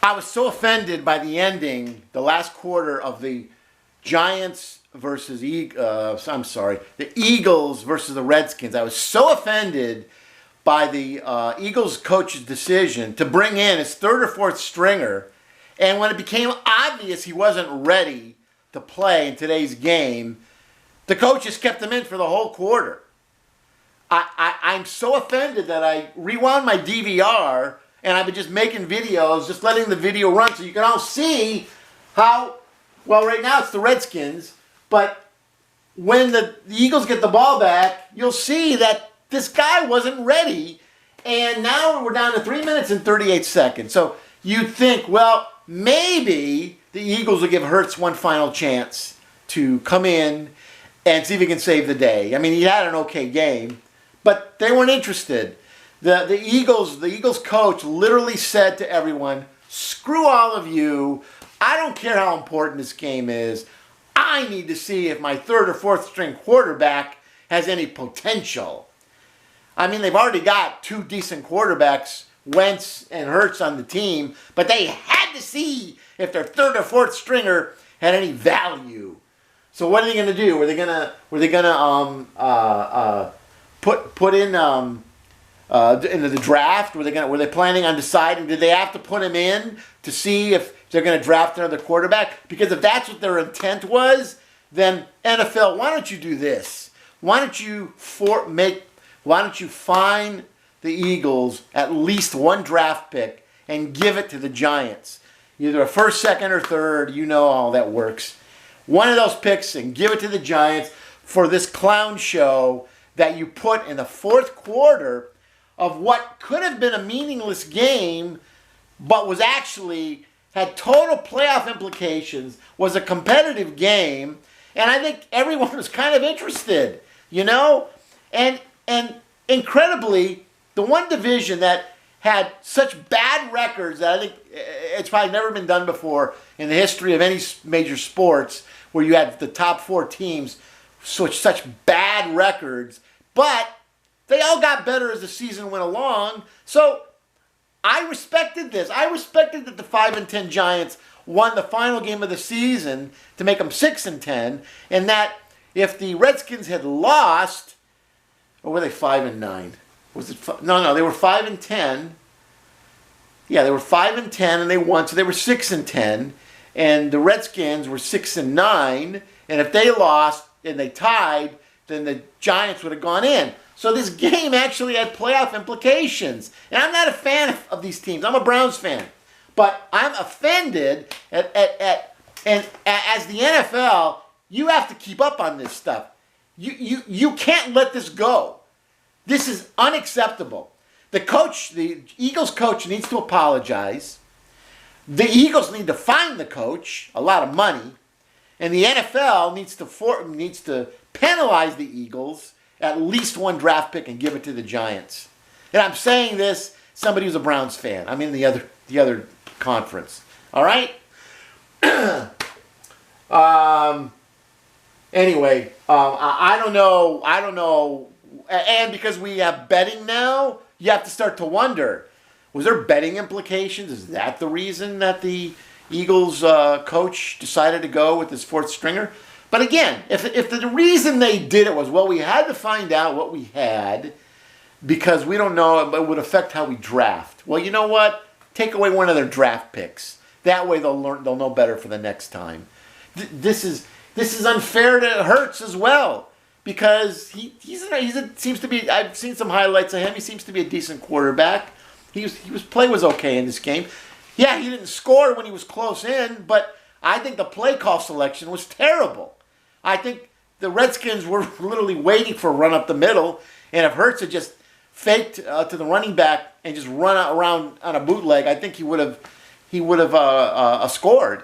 I was so offended by the ending, the last quarter of the Giants versus the Eagles versus the Redskins. I was so offended by the Eagles coach's decision to bring in his third or fourth stringer, and when it became obvious he wasn't ready to play in today's game, the coach just kept him in for the whole quarter. I'm so offended that I rewound my DVR and I've been just making videos, just letting the video run so you can all see how, well, right now it's the Redskins, but when the Eagles get the ball back, you'll see that this guy wasn't ready, and now we're down to 3 minutes and 38 seconds. So you'd think, well, maybe the Eagles will give Hurts one final chance to come in and see if he can save the day. I mean, he had an okay game, but they weren't interested. The Eagles coach literally said to everyone, screw all of you. I don't care how important this game is. I need to see if my third or fourth string quarterback has any potential. I mean, they've already got two decent quarterbacks, Wentz and Hurts, on the team, but they had to see if their third or fourth stringer had any value. So what are they going to do? Were they going to put in into the draft? Were they planning on deciding? Did they have to put him in to see if they're going to draft another quarterback? Because if that's what their intent was, then NFL, why don't you do this? Why don't you find the Eagles at least one draft pick and give it to the Giants? Either a first, second, or third. You know how that works. One of those picks and give it to the Giants for this clown show that you put in the fourth quarter of what could have been a meaningless game, but was actually had total playoff implications, was a competitive game, and I think everyone was kind of interested, you know? And incredibly, the one division that had such bad records that I think it's probably never been done before in the history of any major sports, where you had the top four teams such bad records, but they all got better as the season went along. So I respected this. I respected that the 5-10 Giants won the final game of the season to make them 6-10, and that if the Redskins had lost, or were they 5-9? Was it no? They were 5-10. Yeah, they were 5-10, and they won, so they were 6-10. And the Redskins were 6-9, and if they lost and they tied, then the Giants would have gone in. So this game actually had playoff implications. And I'm not a fan of these teams. I'm a Browns fan. But I'm offended and as the NFL, you have to keep up on this stuff. You can't let this go. This is unacceptable. The Eagles coach needs to apologize. The Eagles need to fine the coach a lot of money. And the NFL needs to penalize the Eagles at least one draft pick and give it to the Giants. And I'm saying this, somebody who's a Browns fan. I'm in the other conference. All right? Anyway, I don't know. And because we have betting now, you have to start to wonder, was there betting implications? Is that the reason that the Eagles coach decided to go with his fourth stringer? But again, if the reason they did it was, well, we had to find out what we had because we don't know, it would affect how we draft. Well, you know what? Take away one of their draft picks. That way they'll know better for the next time. This is unfair to Hurts as well because he seems to be. I've seen some highlights of him. He seems to be a decent quarterback. His play was okay in this game. Yeah, he didn't score when he was close in, but I think the play call selection was terrible. I think the Redskins were literally waiting for a run up the middle, and if Hurts had just faked to the running back and just run around on a bootleg, I think he would have scored.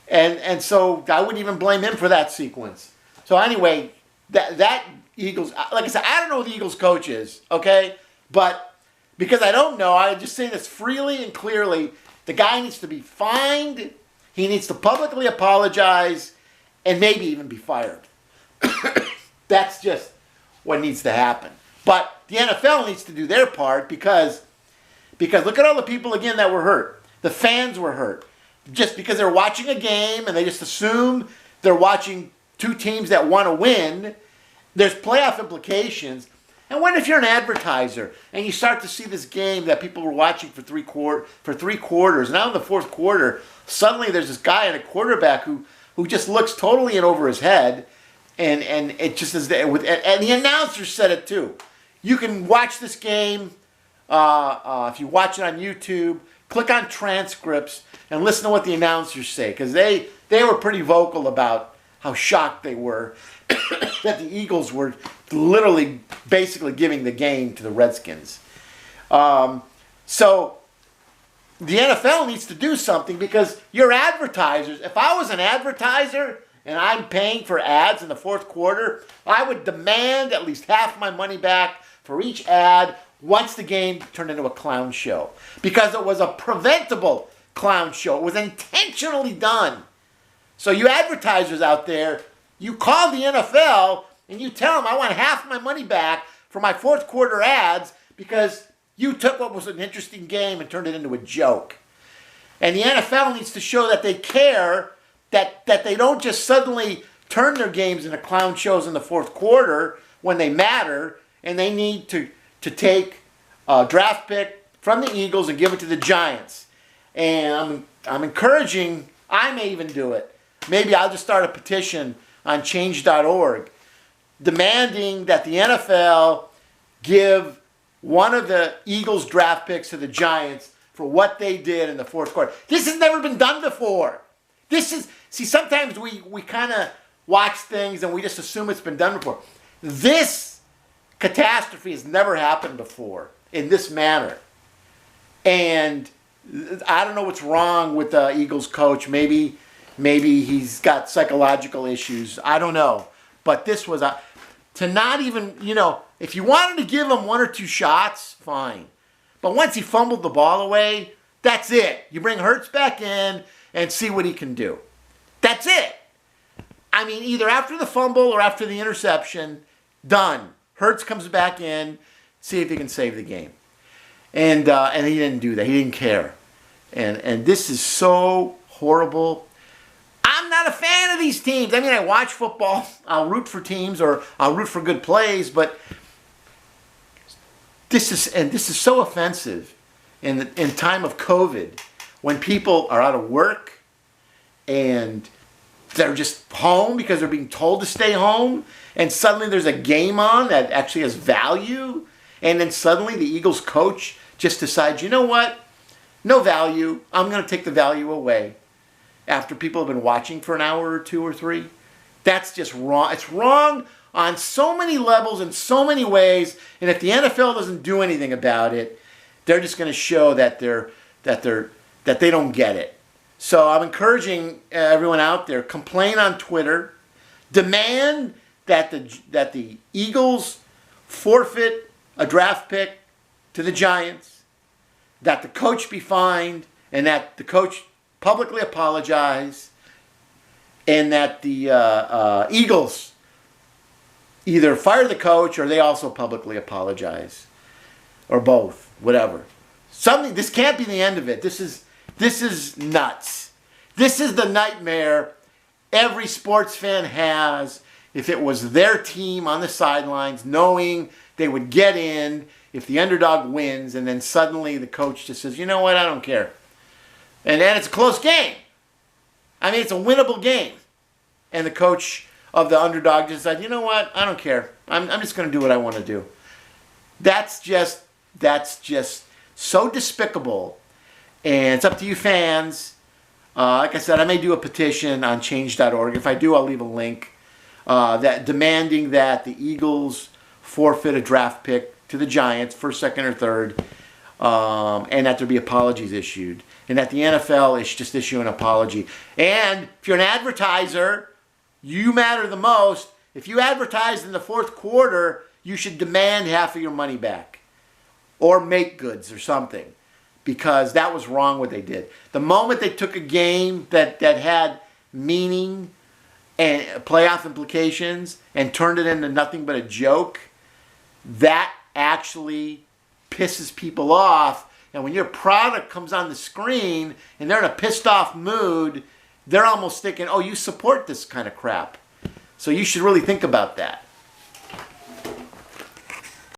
And so I wouldn't even blame him for that sequence. So anyway, that Eagles, like I said, I don't know who the Eagles coach is, okay? But because I don't know, I just say this freely and clearly. The guy needs to be fined. He needs to publicly apologize and maybe even be fired. That's just what needs to happen. But the NFL needs to do their part because look at all the people, again, that were hurt. The fans were hurt. Just because they're watching a game and they just assume they're watching two teams that want to win, there's playoff implications. And what if you're an advertiser and you start to see this game that people were watching for three quarters, now in the fourth quarter, suddenly there's this guy and a quarterback who just looks totally in over his head, and it just is. And the announcer said it too. You can watch this game if you watch it on YouTube. Click on transcripts and listen to what the announcers say, because they were pretty vocal about how shocked they were that the Eagles were literally basically giving the game to the Redskins. So the NFL needs to do something, because you're advertisers. If I was an advertiser and I'm paying for ads in the fourth quarter, I would demand at least half my money back for each ad once the game turned into a clown show. Because it was a preventable clown show. It was intentionally done. So you advertisers out there, you call the NFL and you tell them, I want half my money back for my fourth quarter ads because you took what was an interesting game and turned it into a joke. And the NFL needs to show that they care, that they don't just suddenly turn their games into clown shows in the fourth quarter when they matter, and they need to take a draft pick from the Eagles and give it to the Giants. And I'm encouraging, I may even do it. Maybe I'll just start a petition on change.org demanding that the NFL give one of the Eagles draft picks to the Giants for what they did in the fourth quarter. This has never been done before. Sometimes we kind of watch things and we just assume it's been done before. This catastrophe has never happened before in this manner. And I don't know what's wrong with the Eagles coach. Maybe he's got psychological issues. I don't know. But this was to not even, if you wanted to give him one or two shots, fine. But once he fumbled the ball away, that's it. You bring Hurts back in and see what he can do. That's it. I mean, either after the fumble or after the interception, done. Hurts comes back in, see if he can save the game. And he didn't do that. He didn't care. And this is so horrible. I'm not a fan of these teams. I mean, I watch football. I'll root for teams or I'll root for good plays, but this is so offensive in time of COVID, when people are out of work and they're just home because they're being told to stay home, and suddenly there's a game on that actually has value, and then suddenly the Eagles coach just decides, you know what? No value. I'm going to take the value away after people have been watching for an hour or two or three. That's just wrong. It's wrong on so many levels in so many ways, and if the NFL doesn't do anything about it, they're just going to show that they don't get it. So I'm encouraging everyone out there, complain on Twitter, demand that the Eagles forfeit a draft pick to the Giants, that the coach be fined, and that the coach publicly apologize, and that the Eagles either fire the coach or they also publicly apologize, or both, whatever. This can't be the end of it. This is nuts. This is the nightmare every sports fan has if it was their team on the sidelines, knowing they would get in if the underdog wins, and then suddenly the coach just says, you know what, I don't care. And then it's a close game. I mean, it's a winnable game. And the coach of the underdog just said, you know what, I don't care. I'm just going to do what I want to do. That's just so despicable. And it's up to you fans. Like I said, I may do a petition on change.org. If I do, I'll leave a link. That demanding that the Eagles forfeit a draft pick to the Giants, first, second, or third, and that there be apologies issued. And that the NFL is just issue an apology. And if you're an advertiser, you matter the most. If you advertise in the fourth quarter, you should demand half of your money back. Or make goods or something. Because that was wrong what they did. The moment they took a game that had meaning and playoff implications and turned it into nothing but a joke, that actually pisses people off, And when your product comes on the screen and they're in a pissed off mood, they're almost thinking, oh, you support this kind of crap. So you should really think about that.